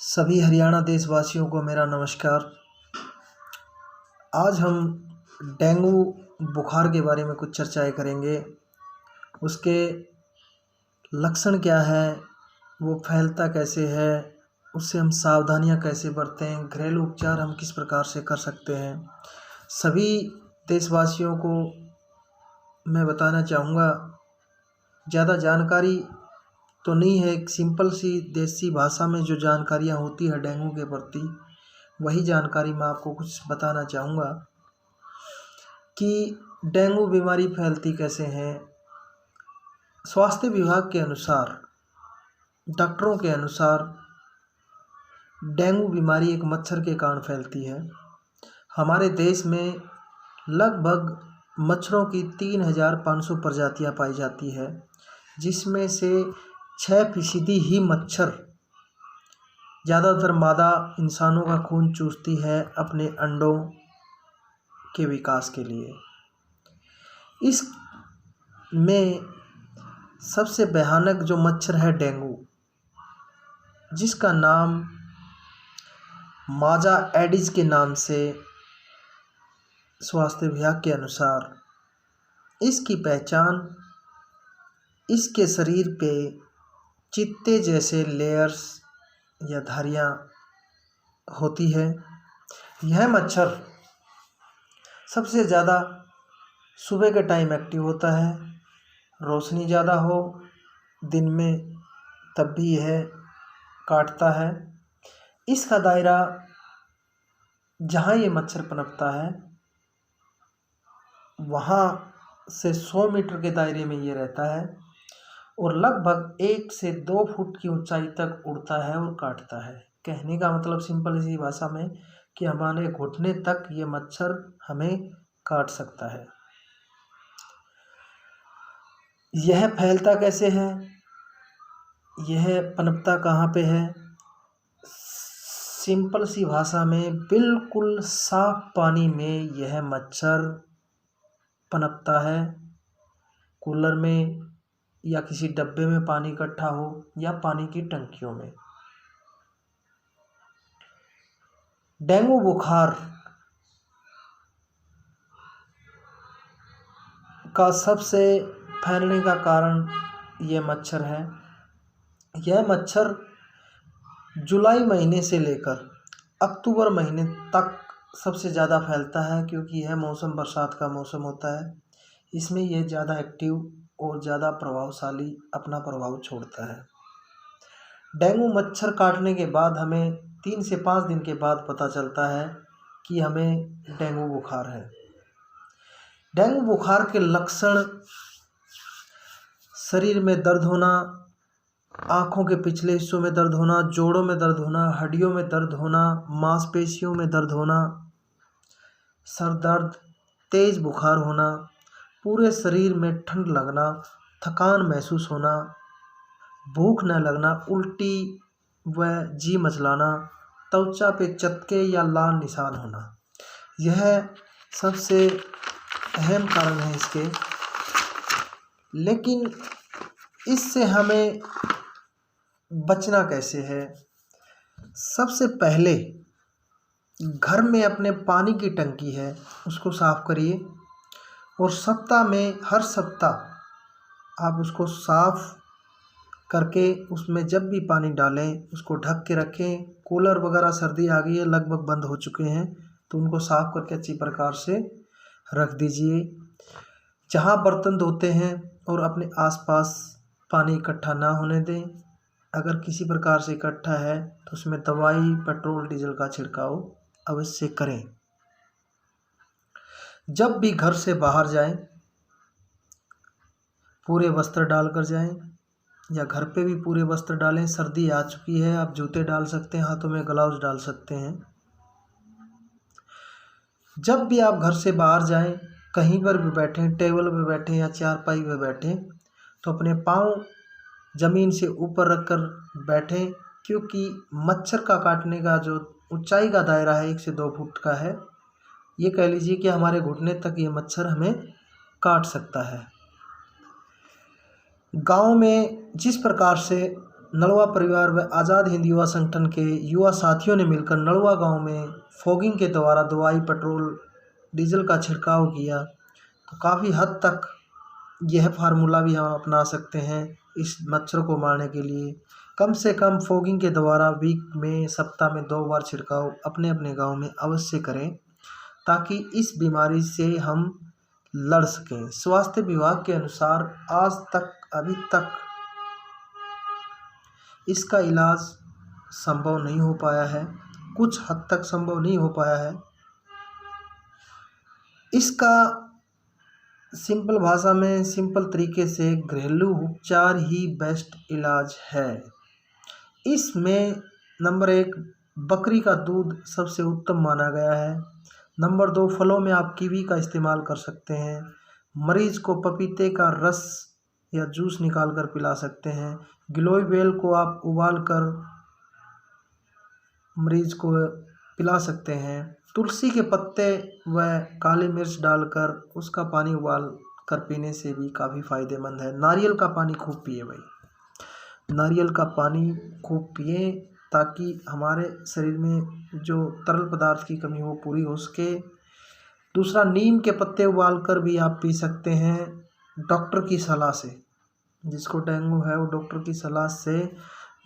सभी हरियाणा देशवासियों को मेरा नमस्कार। आज हम डेंगू बुखार के बारे में कुछ चर्चाएं करेंगे। उसके लक्षण क्या है, वो फैलता कैसे है, उससे हम सावधानियां कैसे बरतें, घरेलू उपचार हम किस प्रकार से कर सकते हैं। सभी देशवासियों को मैं बताना चाहूँगा, ज़्यादा जानकारी तो नहीं है, एक सिंपल सी देसी भाषा में जो जानकारियाँ होती है डेंगू के प्रति, वही जानकारी मैं आपको कुछ बताना चाहूँगा कि डेंगू बीमारी फैलती कैसे है। स्वास्थ्य विभाग के अनुसार, डॉक्टरों के अनुसार, डेंगू बीमारी एक मच्छर के कारण फैलती है। हमारे देश में लगभग मच्छरों की 3,500 प्रजातियां पाई जाती है, जिसमें से 6% ही मच्छर, ज़्यादातर मादा, इंसानों का खून चूसती है अपने अंडों के विकास के लिए। इस में सबसे भयानक जो मच्छर है डेंगू, जिसका नाम माजा एडिस के नाम से स्वास्थ्य विभाग के अनुसार, इसकी पहचान इसके शरीर पे चित्ते जैसे लेयर्स या धारियाँ होती है। यह मच्छर सबसे ज़्यादा सुबह के टाइम एक्टिव होता है, रोशनी ज़्यादा हो दिन में तब भी यह काटता है। इसका दायरा, जहाँ ये मच्छर पनपता है वहाँ से 100 मीटर के दायरे में ये रहता है और लगभग 1 से 2 फुट की ऊंचाई तक उड़ता है और काटता है। कहने का मतलब सिंपल सी भाषा में कि हमारे घुटने तक ये मच्छर हमें काट सकता है। यह फैलता कैसे है, यह पनपता कहाँ पे है? सिंपल सी भाषा में, बिल्कुल साफ पानी में यह मच्छर पनपता है। कूलर में या किसी डब्बे में पानी इकट्ठा हो या पानी की टंकियों में। डेंगू बुखार का सबसे फैलने का कारण यह मच्छर है। यह मच्छर जुलाई महीने से लेकर अक्टूबर महीने तक सबसे ज़्यादा फैलता है, क्योंकि यह मौसम बरसात का मौसम होता है। इसमें यह ज़्यादा एक्टिव और ज़्यादा प्रभावशाली अपना प्रभाव छोड़ता है। डेंगू मच्छर काटने के बाद हमें 3 से 5 दिन के बाद पता चलता है कि हमें डेंगू बुखार है। डेंगू बुखार के लक्षण: शरीर में दर्द होना, आँखों के पिछले हिस्सों में दर्द होना, जोड़ों में दर्द होना, हड्डियों में दर्द होना, मांसपेशियों में दर्द होना, सर दर्द, तेज बुखार होना, पूरे शरीर में ठंड लगना, थकान महसूस होना, भूख न लगना, उल्टी व जी मचलाना, त्वचा पे चटके या लाल निशान होना। यह सबसे अहम कारण है इसके। लेकिन इससे हमें बचना कैसे है? सबसे पहले घर में अपने पानी की टंकी है उसको साफ़ करिए और हर सप्ताह आप उसको साफ़ करके उसमें जब भी पानी डालें उसको ढक के रखें। कूलर वगैरह, सर्दी आ गई है, लगभग बंद हो चुके हैं, तो उनको साफ़ करके अच्छी प्रकार से रख दीजिए। जहाँ बर्तन धोते हैं और अपने आसपास पानी इकट्ठा ना होने दें। अगर किसी प्रकार से इकट्ठा है तो उसमें दवाई, पेट्रोल, डीजल का छिड़काव अवश्य करें। जब भी घर से बाहर जाएं, पूरे वस्त्र डालकर जाएं, या घर पे भी पूरे वस्त्र डालें। सर्दी आ चुकी है, आप जूते डाल सकते हैं, हाथों में ग्लव्स डाल सकते हैं। जब भी आप घर से बाहर जाएं, कहीं पर भी बैठें, टेबल पे बैठें या चारपाई पे बैठें, तो अपने पाँव ज़मीन से ऊपर रखकर बैठें, क्योंकि मच्छर का काटने का जो ऊंचाई का दायरा है 1 से 2 फुट का है। ये कह लीजिए कि हमारे घुटने तक ये मच्छर हमें काट सकता है। गांव में जिस प्रकार से नलवा परिवार व आज़ाद हिंद युवा संगठन के युवा साथियों ने मिलकर नलवा गांव में फॉगिंग के द्वारा दवाई, पेट्रोल, डीजल का छिड़काव किया। तो काफ़ी हद तक यह फार्मूला भी हम अपना सकते हैं इस मच्छर को मारने के लिए। कम से कम फॉगिंग के द्वारा वीक में, सप्ताह में 2 बार छिड़काव अपने अपने गांव में अवश्य करें, ताकि इस बीमारी से हम लड़ सकें। स्वास्थ्य विभाग के अनुसार आज तक, अभी तक इसका इलाज संभव नहीं हो पाया है, कुछ हद तक संभव नहीं हो पाया है। इसका सिंपल भाषा में, सिंपल तरीके से घरेलू उपचार ही बेस्ट इलाज है। इसमें नंबर 1 बकरी का दूध सबसे उत्तम माना गया है। नंबर 2 फलों में आप कीवी का इस्तेमाल कर सकते हैं। मरीज को पपीते का रस या जूस निकाल कर पिला सकते हैं। गिलोय बेल को आप उबाल कर मरीज को पिला सकते हैं। तुलसी के पत्ते व काली मिर्च डालकर उसका पानी उबाल कर पीने से भी काफ़ी फायदेमंद है। नारियल का पानी खूब पिए भाई, नारियल का पानी खूब पिए, ताकि हमारे शरीर में जो तरल पदार्थ की कमी हो पूरी हो सके। दूसरा, नीम के पत्ते उबाल कर भी आप पी सकते हैं डॉक्टर की सलाह से। जिसको डेंगू है वो डॉक्टर की सलाह से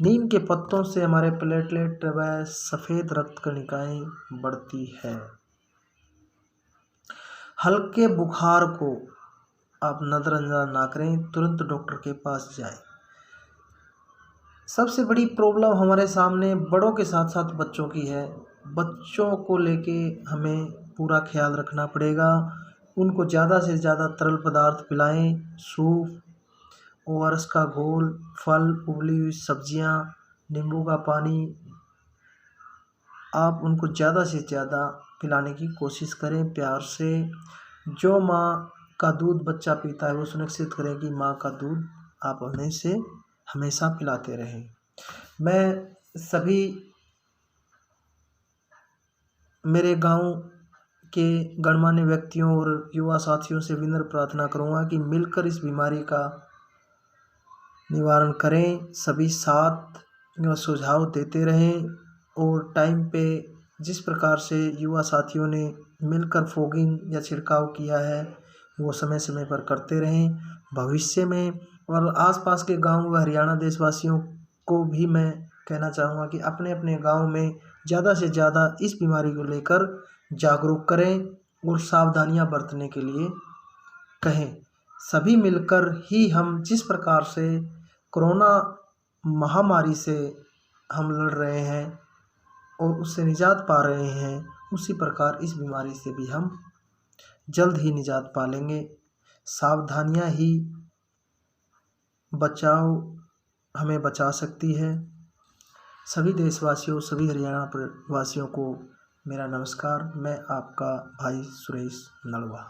नीम के पत्तों से हमारे प्लेटलेट व सफ़ेद रक्त कणिकाएँ बढ़ती है। हल्के बुखार को आप नज़रअंदाज ना करें, तुरंत डॉक्टर के पास जाएं। सबसे बड़ी प्रॉब्लम हमारे सामने बड़ों के साथ साथ बच्चों की है। बच्चों को लेके हमें पूरा ख्याल रखना पड़ेगा। उनको ज़्यादा से ज़्यादा तरल पदार्थ पिलाएं, सूप, ORS का घोल, फल, उबली हुई सब्जियां, नींबू का पानी आप उनको ज़्यादा से ज़्यादा पिलाने की कोशिश करें प्यार से। जो माँ का दूध बच्चा पीता है वो सुनिश्चित करें कि माँ का दूध आप उन्हें से हमेशा पिलाते रहें। मैं सभी मेरे गांव के गणमान्य व्यक्तियों और युवा साथियों से विनम्र प्रार्थना करूंगा कि मिलकर इस बीमारी का निवारण करें। सभी साथ सुझाव देते रहें और टाइम पे जिस प्रकार से युवा साथियों ने मिलकर फॉगिंग या छिड़काव किया है वो समय समय पर करते रहें। भविष्य में और आसपास के गांव व हरियाणा देशवासियों को भी मैं कहना चाहूँगा कि अपने अपने गांव में ज़्यादा से ज़्यादा इस बीमारी को लेकर जागरूक करें और सावधानियां बरतने के लिए कहें। सभी मिलकर ही हम जिस प्रकार से कोरोना महामारी से हम लड़ रहे हैं और उससे निजात पा रहे हैं, उसी प्रकार इस बीमारी से भी हम जल्द ही निजात पा लेंगे। सावधानियां ही बचाव हमें बचा सकती है। सभी देशवासियों, सभी हरियाणा वासियों को मेरा नमस्कार। मैं आपका भाई सुरेश नलवा।